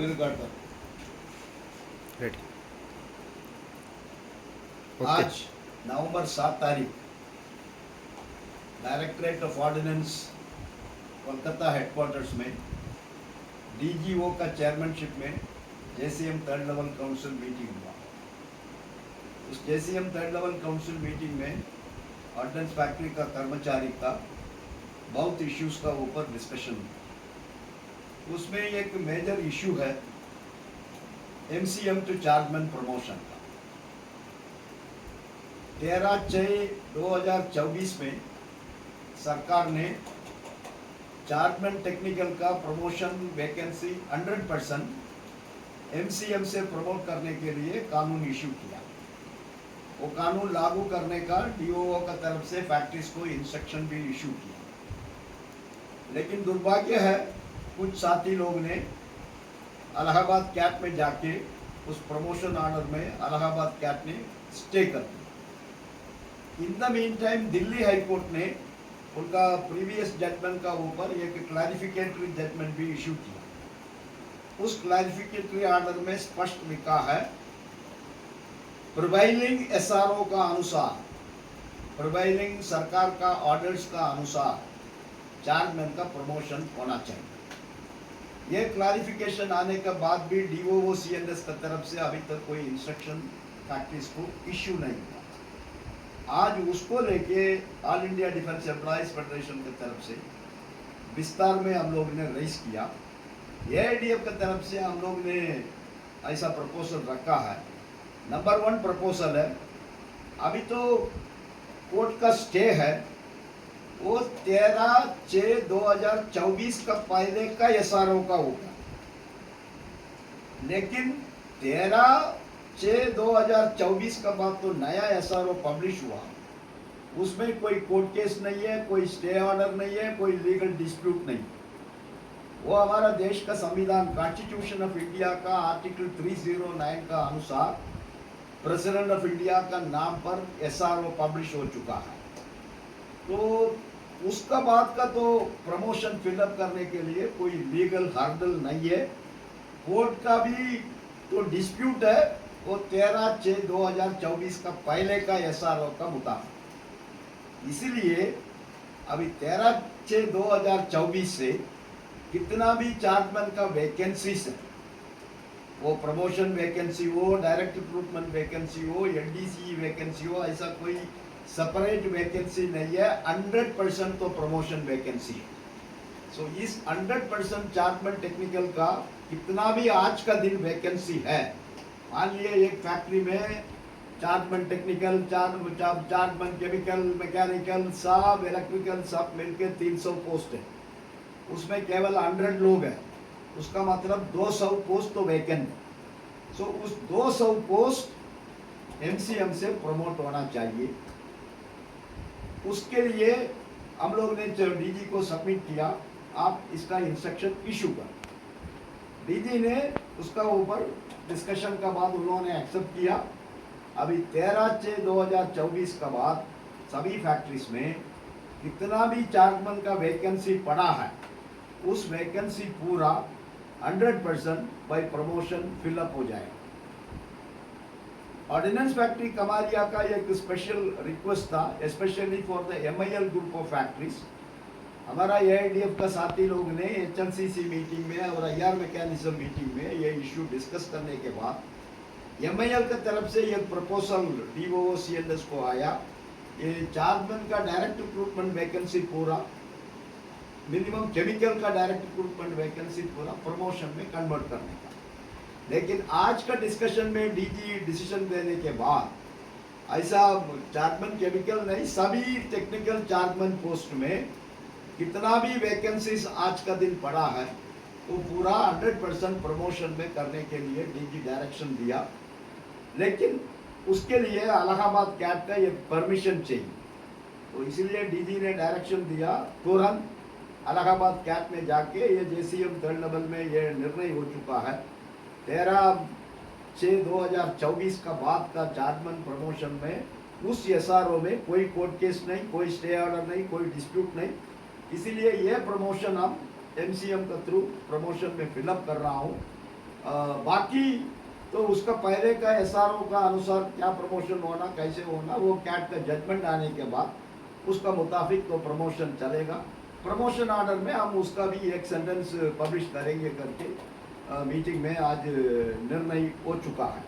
మీరు కడతారు रेडी आज नवंबर 7 तारीख directorate of ordnance Kolkata headquarters में डीजीओ का चेयरमैनशिप में JCM third level council meeting हुआ। उस JCM third level council meeting में ऑर्डिनेंस फैक्ट्री का कर्मचारी का बहुत इश्यूज का ऊपर डिस्कशन हुआ। उसमें एक मेजर इशू है एमसीएम टू चार्जमैन प्रमोशन का। 13/6/2024 में सरकार ने चार्जमैन टेक्निकल का प्रमोशन वैकेंसी 100% एमसीएम से प्रमोट करने के लिए कानून इशू किया। वो कानून लागू करने का डीओओ का तरफ से फैक्ट्रीज को इंस्ट्रक्शन भी इशू किया। लेकिन दुर्भाग्य है कुछ साथी लोग ने इलाहाबाद कैट में जाके उस प्रमोशन ऑर्डर में इलाहाबाद कैट ने स्टे कर दिया। In the mean time Delhi high court ने उनका प्रीवियस जजमेंट का ऊपर एक क्लैरिफिकेटरी जजमेंट भी इशू किया। उस क्लैरिफिकेटरी ऑर्डर में स्पष्ट लिखा है प्रिवाइलिंग एसआरओ का अनुसार, प्रिवाइलिंग सरकार का ऑर्डर्स का अनुसार चार्जमैन का प्रमोशन होना चाहिए। ये क्लैरिफिकेशन आने के बाद भी डीओओ सीएनएस की तरफ से अभी तक कोई इंस्ट्रक्शन फैक्ट्रीज को इश्यू नहीं हुआ। आज उसको लेके all India defence employees federation की तरफ से विस्तार में हम लोग ने रेस किया। एआईडीएफ की तरफ से हम लोग ने ऐसा प्रपोजल रखा है। नंबर 1 प्रपोजल है, अभी तो कोर्ट का स्टे है, वो 13/6/2024 का पहले का एसआरओ का होगा। लेकिन 13/6/2024 का बाद तो नया एसआरओ पब्लिश हुआ। उसमें कोई कोर्ट केस नहीं है, कोई स्टे ऑर्डर नहीं है, कोई लीगल डिस्प्यूट नहीं। वो हमारा देश का संविधान कॉन्स्टिट्यूशन ऑफ इंडिया का आर्टिकल 309 का अनुसार प्रेसिडेंट ऑफ इंडिया का नाम पर एसआरओ पब्लिश हो चुका है। तो उसका बाद का तो प्रमोशन फिलअप करने के लिए कोई लीगल हर्डल नहीं है। कोर्ट का भी तो डिस्प्यूट है वो 13/6/2024 का पहले का एसआरओ का मुताबिक। इसीलिए अभी 13/6/2024 से कितना भी चार्जमैन का वैकेंसीज है, वो प्रमोशन वैकेंसी हो, डायरेक्ट रिक्रूटमेंट वैकेंसी हो, एनडीसी वैकेंसी हो, ऐसा कोई सेपरेट वैकेंसी नहीं है। 100% तो प्रमोशन वैकेंसी है। सो इस 100% चार्जमैन टेक्निकल का कितना भी आज का दिन वैकेंसी है, मान लिए एक फैक्ट्री में chargeman technical, chargeman chemical, mechanical, सब इलेक्ट्रिकल सब मिलके 300 पोस्ट है। उसमें केवल 100 लोग हैं, उसका मतलब 200 पोस्ट तो वैकेंट है। सो उस 200 पोस्ट एमसीएम से प्रमोट होना चाहिए। उसके लिए हम लोग ने डीजी को सबमिट किया, आप इसका इंस्ट्रक्शन इशू कर। डीजी ने उसका ऊपर डिस्कशन का बाद उन्होंने एक्सेप्ट किया। अभी 13/6/2024 का बाद सभी फैक्ट्रीज में कितना भी चार्जमैन का वैकेंसी पड़ा है, उस वैकेंसी पूरा 100% बाय प्रमोशन फिलअप हो जाएगा। ऑर्डिनेंस फैक्ट्री कमारिया का एक स्पेशल रिक्वेस्ट था, specially for the MIL group of factories. हमारा एआईडीएफ का साथी लोग ने एचएनसीसी मीटिंग में और आईआर मैकेनिज्म मीटिंग में ये इशू डिस्कस करने के बाद एमआईएल की तरफ से एक प्रपोजल डीओओ सीएनएस को आया, ये चार्जमैन का डायरेक्ट रिक्रूटमेंट वैकेंसी पूरा, मिनिमम केमिकल का डायरेक्ट रिक्रूटमेंट वैकेंसी पूरा प्रमोशन में कन्वर्ट करने का। लेकिन आज का डिस्कशन में डीजी डिसीजन देने के बाद ऐसा चार्जमैन केमिकल नहीं, सभी टेक्निकल चार्जमैन पोस्ट में कितना भी वैकेंसीज आज का दिन पड़ा है तो पूरा 100% प्रमोशन में करने के लिए डीजी डायरेक्शन दिया। लेकिन उसके लिए इलाहाबाद कैट का एक परमिशन चाहिए। तो इसीलिए डीजी ने डायरेक्शन दिया तुरंत इलाहाबाद कैट में जाके ये जेसीएम थर्ड लेवल में ये निर्णय हो चुका है 13/6/2024 का बाद का चार्जमैन प्रमोशन में उस एसआरओ में कोई कोर्ट केस नहीं, कोई स्टे ऑर्डर नहीं, कोई डिस्प्यूट नहीं। इसीलिए ये प्रमोशन हम एमसीएम के थ्रू प्रमोशन में फिलअप कर रहा हूँ। बाकी तो उसका पहले का एसआरओ का अनुसार क्या प्रमोशन होना कैसे होना वो कैट का जजमेंट आने के बाद उसका मुताबिक तो प्रमोशन चलेगा। प्रमोशन ऑर्डर में हम उसका भी एक सेंटेंस पब्लिश करेंगे करके मीटिंग में आज निर्णय हो चुका है।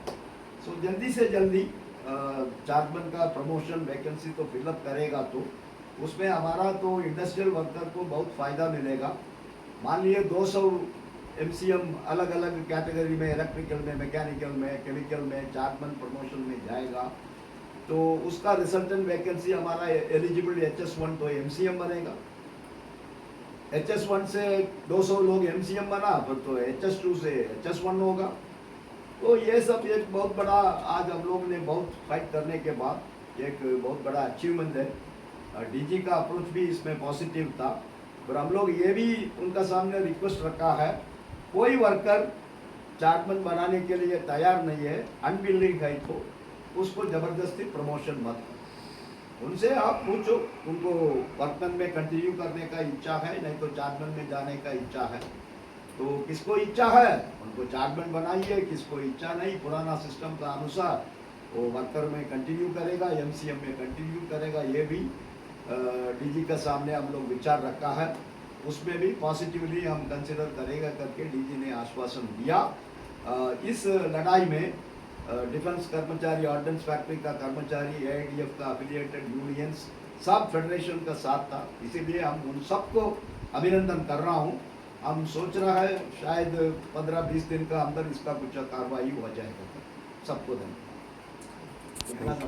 सो जल्दी से जल्दी चार्जमैन का प्रमोशन वैकेंसी तो फिलअप करेगा तो उसमें हमारा तो इंडस्ट्रियल वर्कर को बहुत फ़ायदा मिलेगा। मान लिए 200 एमसीएम अलग अलग कैटेगरी में इलेक्ट्रिकल में मैकेनिकल में केमिकल में चार्जमैन प्रमोशन में जाएगा तो उसका रिजल्टेंट वैकेंसी हमारा एलिजिबल HS1 तो एमसीएम बनेगा। HS1 से 200 लोग एमसीएम बना फिर तो HS2 से HS1 होगा। तो ये सब एक बहुत बड़ा आज हम लोग ने बहुत फाइट करने के बाद एक बहुत बड़ा अचीवमेंट है। डीजी का अप्रोच भी इसमें पॉजिटिव था और हम लोग ये भी उनका सामने रिक्वेस्ट रखा है कोई वर्कर चार्जमैन बनाने के लिए तैयार नहीं है अनविलिंग है तो उसको ज़बरदस्ती प्रमोशन मत करो। उनसे आप पूछो उनको वर्कमैन में कंटिन्यू करने का इच्छा है नहीं तो चार्जमैन में जाने का इच्छा है तो किसको इच्छा है उनको चार्जमैन बनाइए, किसको इच्छा नहीं पुराना सिस्टम का अनुसार वो वर्कर में कंटिन्यू करेगा एमसीएम में कंटिन्यू करेगा। ये भी डीजी का सामने हम लोग विचार रखा है उसमें भी पॉजिटिवली हम कंसिडर करेगा करके डीजी ने आश्वासन दिया। इस लड़ाई में डिफेंस कर्मचारी ऑर्डिनेंस फैक्ट्री का कर्मचारी AIDF का अफिलिएटेड यूनियंस सब फेडरेशन का साथ था इसीलिए हम उन सबको अभिनंदन कर रहा हूँ। हम सोच रहा है शायद 15-20 दिन का अंदर इसका कुछ कार्रवाई हो जाएगा। सबको धन्यवाद।